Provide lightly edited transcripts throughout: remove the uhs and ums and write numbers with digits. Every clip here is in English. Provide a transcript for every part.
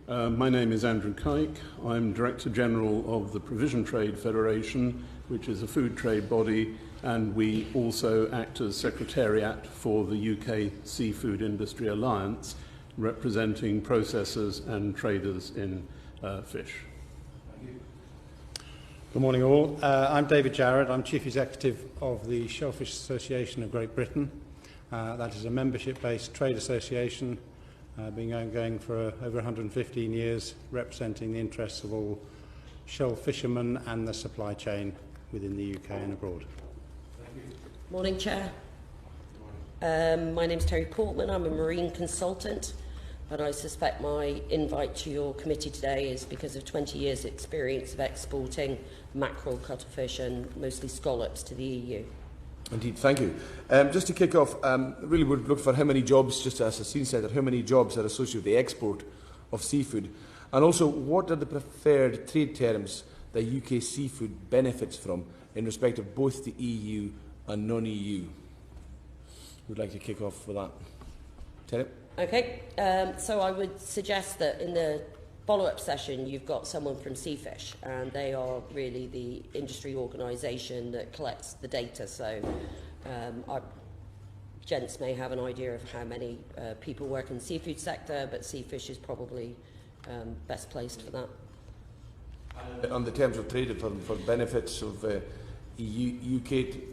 My name is Andrew Kike. I'm Director General of the Provision Trade Federation, which is a food trade body, and we also act as Secretariat for the UK Seafood Industry Alliance, representing processors and traders in fish. Good morning all. I'm David Jarrett. I'm Chief Executive of the Shellfish Association of Great Britain. That is a membership-based trade association been going for over 115 years, representing the interests of all shell fishermen and the supply chain within the UK and abroad. Morning, Chair. My name is Terry Portman. I'm a marine consultant, but I suspect my invite to your committee today is because of 20 years' experience of exporting mackerel, cuttlefish and mostly scallops to the EU. Indeed, thank you. Just to kick off, really would look for how many jobs, just as Saseen said, how many jobs are associated with the export of seafood, and also what are the preferred trade terms that UK seafood benefits from in respect of both the EU and non-EU. Would like to kick off with that. Terry? Okay, so I would suggest that in the follow-up session you've got someone from Seafish, and they are really the industry organisation that collects the data, so our gents may have an idea of how many people work in the seafood sector, but Seafish is probably best placed for that. On the terms of trade for benefits of UK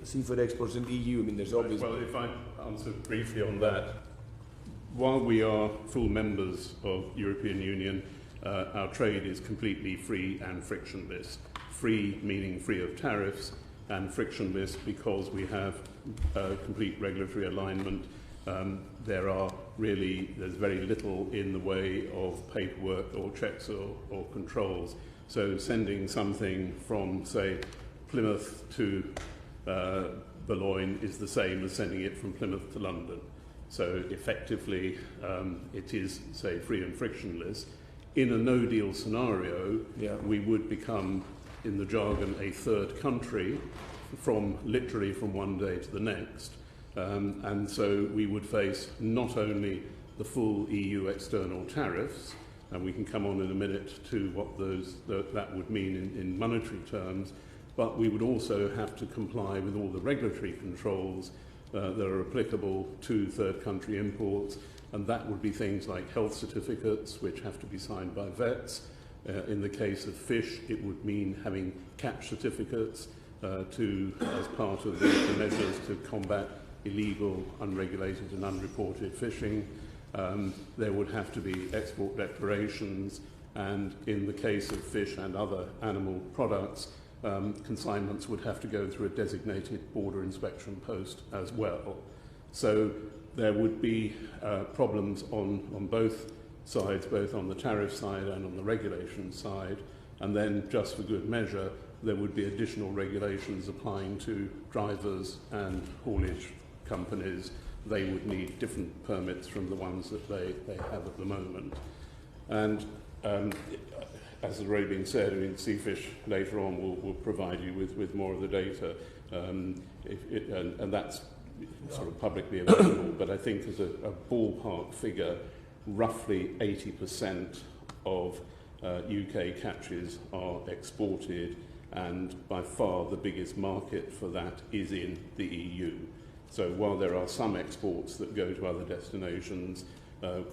seafood exports in the EU, I mean there's obvious... Well, if I answer briefly on that, while we are full members of European Union, our trade is completely free and frictionless. Free meaning free of tariffs, and frictionless because we have complete regulatory alignment. There's very little in the way of paperwork or checks or controls. So sending something from, say, Plymouth to Boulogne is the same as sending it from Plymouth to London. So effectively, it is, say, free and frictionless. In a no-deal scenario, we would become, in the jargon, a third country literally from one day to the next. And so we would face not only the full EU external tariffs, and we can come on in a minute to what that would mean in monetary terms, but we would also have to comply with all the regulatory controls that are applicable to third country imports, and that would be things like health certificates, which have to be signed by vets. In the case of fish, it would mean having catch certificates as part of the measures to combat illegal, unregulated and unreported fishing. There would have to be export declarations, and in the case of fish and other animal products, consignments would have to go through a designated border inspection post as well. So there would be problems on both sides, both on the tariff side and on the regulation side, and then just for good measure there would be additional regulations applying to drivers and haulage companies. They would need different permits from the ones that they have at the moment. And as has already been said, I mean, Seafish later on will provide you with more of the data, and that's sort of publicly available, but I think as a ballpark figure, roughly 80% of UK catches are exported, and by far the biggest market for that is in the EU. So while there are some exports that go to other destinations,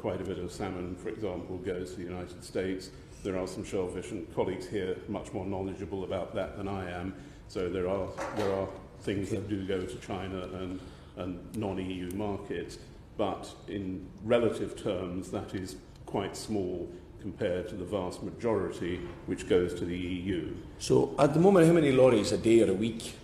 quite a bit of salmon, for example, goes to the United States. There are some shellfish, and colleagues here much more knowledgeable about that than I am. So there are things that do go to China and non-EU markets, but in relative terms that is quite small compared to the vast majority which goes to the EU. So at the moment, how many lorries a day or a week,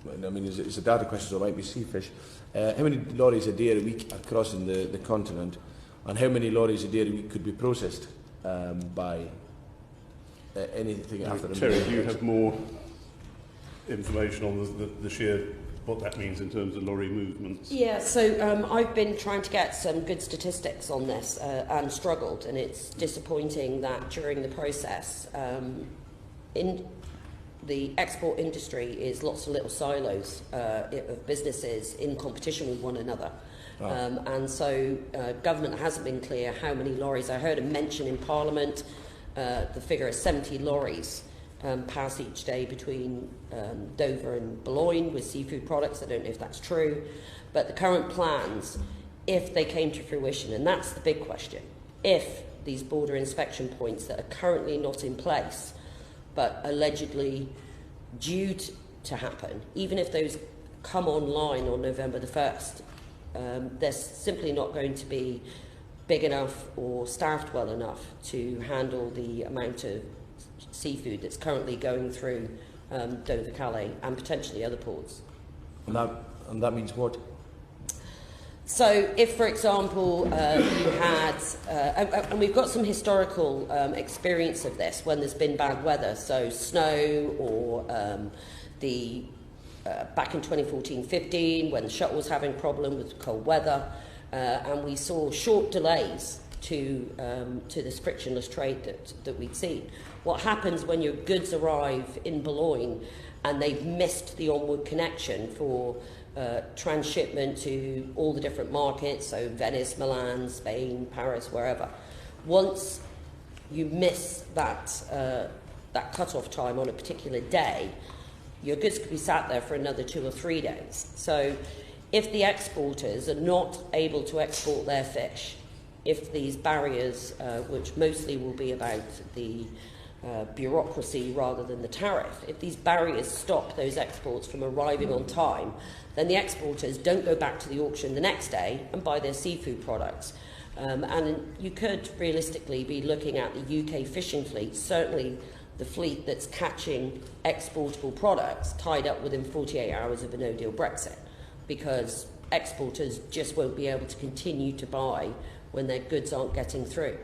I mean it's a data question so it might be Seafish, how many lorries a day or a week are crossing the continent, and how many lorries a day or a week could be processed by anything after the... Terry, do you have more information on the sheer what that means in terms of lorry movements? Yeah, so I've been trying to get some good statistics on this and struggled, and it's disappointing that during the process, in the export industry is lots of little silos of businesses in competition with one another. And so government hasn't been clear how many lorries. I heard a mention in Parliament, the figure is 70 lorries pass each day between Dover and Boulogne with seafood products. I don't know if that's true, but the current plans, if they came to fruition, and that's the big question, if these border inspection points that are currently not in place but allegedly due to happen, even if those come online on November the 1st, they're simply not going to be big enough or staffed well enough to handle the amount of seafood that's currently going through Dover, Calais and potentially other ports. And that means what? So if, for example, you had, and we've got some historical experience of this when there's been bad weather, so snow or back in 2014-15 when the shuttle was having a problem with cold weather, and we saw short delays to this frictionless trade that we'd seen. What happens when your goods arrive in Boulogne and they've missed the onward connection for transshipment to all the different markets, so Venice, Milan, Spain, Paris, wherever. Once you miss that cut-off time on a particular day, your goods could be sat there for another 2 or 3 days. So if the exporters are not able to export their fish, if these barriers, which mostly will be about the bureaucracy rather than the tariff, if these barriers stop those exports from arriving on time, then the exporters don't go back to the auction the next day and buy their seafood products. And you could realistically be looking at the UK fishing fleet, certainly the fleet that's catching exportable products, tied up within 48 hours of a no-deal Brexit, because exporters just won't be able to continue to buy when their goods aren't getting through.